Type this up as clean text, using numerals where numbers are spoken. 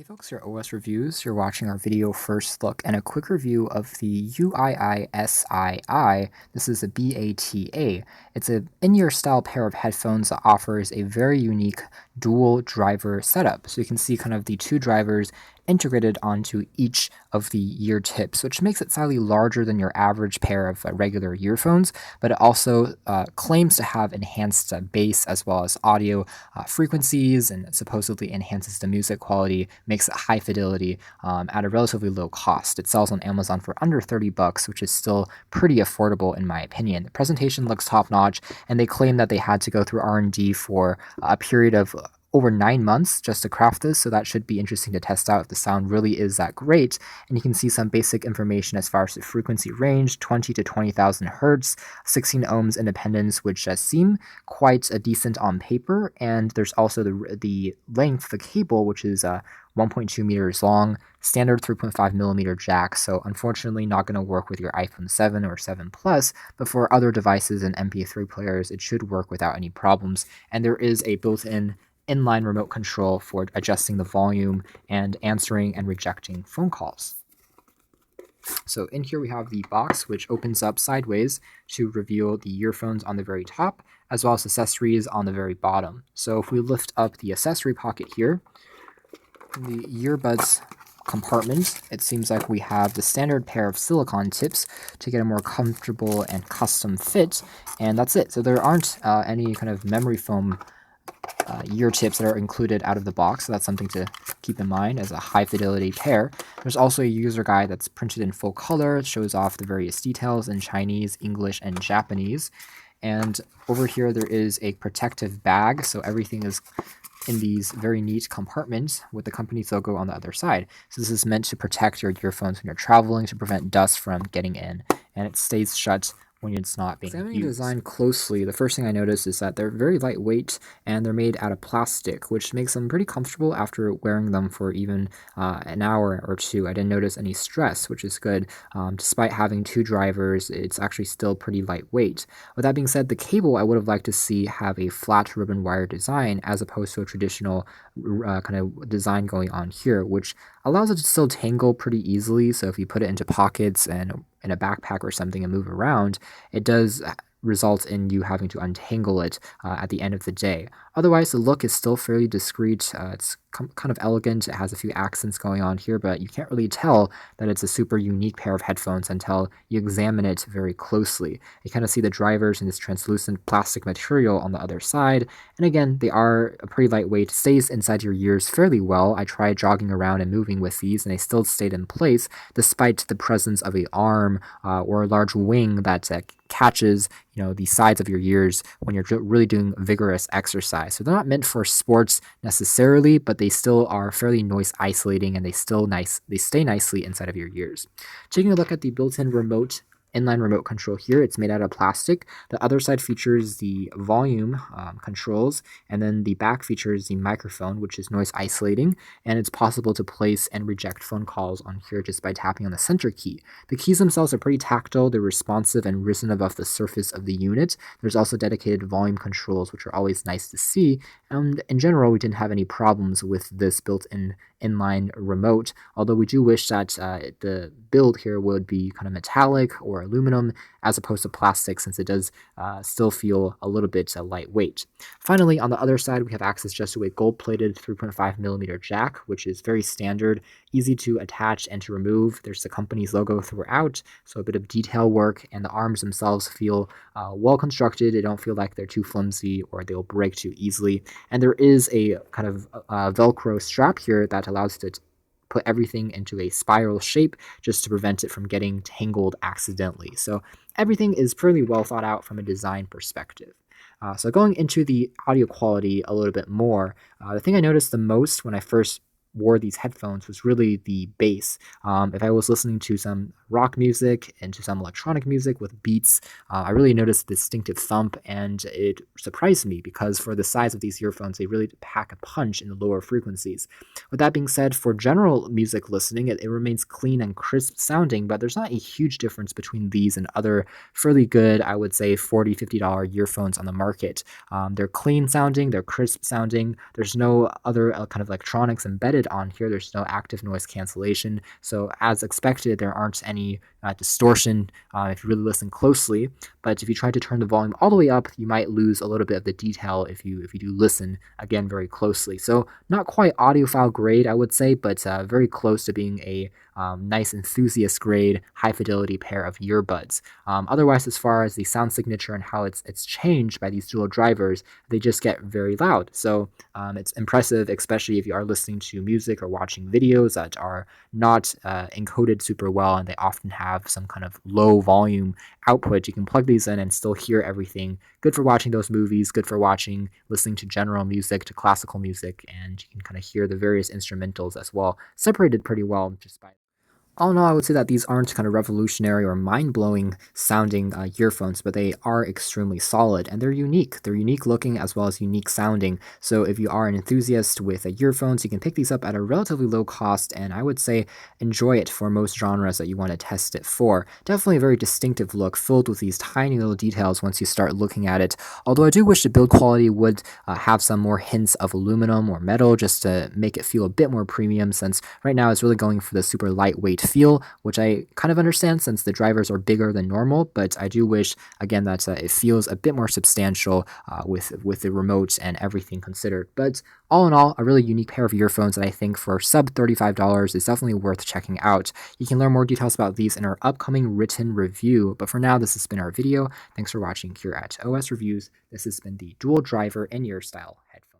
Hey folks, your OS Reviews. You're watching our video first look and a quick review of the UiiSii. This is a BATA. It's an in-ear style pair of headphones that offers a very unique dual driver setup. So you can see kind of the two drivers integrated onto each of the ear tips, which makes it slightly larger than your average pair of regular earphones, but it also claims to have enhanced bass as well as audio frequencies, and supposedly enhances the music quality, makes it high fidelity at a relatively low cost. It sells on Amazon for under $30, which is still pretty affordable in my opinion. The presentation looks top-notch, and they claim that they had to go through R&D for a period of over 9 months just to craft this, so that should be interesting to test out if the sound really is that great. And you can see some basic information as far as the frequency range, 20 to 20,000 hertz, 16 ohms independence, which seem quite decent on paper. And there's also the length, the cable, which is 1.2 meters long, standard 3.5 millimeter jack, so unfortunately not going to work with your iPhone 7 or 7 Plus, but for other devices and MP3 players, it should work without any problems. And there is a built-in inline remote control for adjusting the volume and answering and rejecting phone calls. So in here we have the box, which opens up sideways to reveal the earphones on the very top, as well as accessories on the very bottom. So if we lift up the accessory pocket here, the earbuds compartment, it seems like we have the standard pair of silicone tips to get a more comfortable and custom fit, and that's it. So there aren't any kind of memory foam ear tips that are included out of the box, so that's something to keep in mind as a high fidelity pair. There's also a user guide that's printed in full color. It shows off the various details in Chinese, English, and Japanese. And over here there is a protective bag, so everything is in these very neat compartments with the company's logo on the other side. So this is meant to protect your earphones when you're traveling, to prevent dust from getting in, and it stays shut when it's not being used. Examining the design closely, the first thing I noticed is that they're very lightweight and they're made out of plastic, which makes them pretty comfortable after wearing them for even an hour or two. I didn't notice any stress, which is good. Despite having two drivers, it's actually still pretty lightweight. With that being said, the cable I would have liked to see have a flat ribbon wire design as opposed to a traditional kind of design going on here, which allows it to still tangle pretty easily. So if you put it into pockets and in a backpack or something and move around, it does result in you having to untangle it at the end of the day. Otherwise, the look is still fairly discreet. It's kind of elegant. It has a few accents going on here, but you can't really tell that it's a super unique pair of headphones until you examine it very closely. You kind of see the drivers in this translucent plastic material on the other side, and again, they are pretty lightweight, stays inside your ears fairly well. I tried jogging around and moving with these, and they still stayed in place despite the presence of an arm or a large wing that catches the sides of your ears when you're really doing vigorous exercise. So they're not meant for sports necessarily, but they still are fairly noise isolating, and they stay nicely inside of your ears. Taking a look at the built-in inline remote control here, it's made out of plastic. The other side features the volume controls, and then the back features the microphone, which is noise isolating, and it's possible to place and reject phone calls on here just by tapping on the center key. The keys themselves are pretty tactile, they're responsive and risen above the surface of the unit. There's also dedicated volume controls, which are always nice to see, and in general we didn't have any problems with this built-in inline remote, although we do wish that the build here would be kind of metallic or aluminum as opposed to plastic, since it does still feel a little bit lightweight. Finally, on the other side, we have access just to a gold-plated 3.5 millimeter jack, which is very standard, easy to attach and to remove. There's the company's logo throughout, so a bit of detail work, and the arms themselves feel well constructed. They don't feel like they're too flimsy or they'll break too easily. And there is a kind of Velcro strap here that allows you to put everything into a spiral shape just to prevent it from getting tangled accidentally. So everything is pretty well thought out from a design perspective. So going into the audio quality a little bit more, the thing I noticed the most when I first wore these headphones was really the bass. If I was listening to some rock music and to some electronic music with beats, I really noticed the distinctive thump, and it surprised me because for the size of these earphones, they really pack a punch in the lower frequencies. With that being said, for general music listening, it remains clean and crisp sounding, but there's not a huge difference between these and other fairly good, I would say, $40, $50 earphones on the market. They're clean sounding, they're crisp sounding, there's no other kind of electronics embedded noted on here, there's no active noise cancellation. So as expected, there aren't any distortion if you really listen closely. But if you try to turn the volume all the way up, you might lose a little bit of the detail if you do listen again very closely. So not quite audiophile grade, I would say, but very close to being a nice enthusiast grade, high fidelity pair of earbuds. Otherwise, as far as the sound signature and how it's changed by these dual drivers, they just get very loud. So it's impressive, especially if you are listening to music or watching videos that are not encoded super well and they often have some kind of low volume output. You can plug these in and still hear everything. Good for watching those movies, good for listening to general music, to classical music, and you can kind of hear the various instrumentals as well, separated pretty well just by all in all, I would say that these aren't kind of revolutionary or mind-blowing sounding earphones, but they are extremely solid and they're unique. They're unique looking as well as unique sounding. So if you are an enthusiast with earphones, you can pick these up at a relatively low cost, and I would say enjoy it for most genres that you want to test it for. Definitely a very distinctive look, filled with these tiny little details once you start looking at it. Although I do wish the build quality would have some more hints of aluminum or metal just to make it feel a bit more premium, since right now it's really going for the super lightweight feel, which I kind of understand since the drivers are bigger than normal, but I do wish, again, that it feels a bit more substantial with the remote and everything considered. But all in all, a really unique pair of earphones that I think for sub $35 is definitely worth checking out. You can learn more details about these in our upcoming written review, but for now, this has been our video. Thanks for watching here at OS Reviews. This has been the dual driver in-ear style headphones.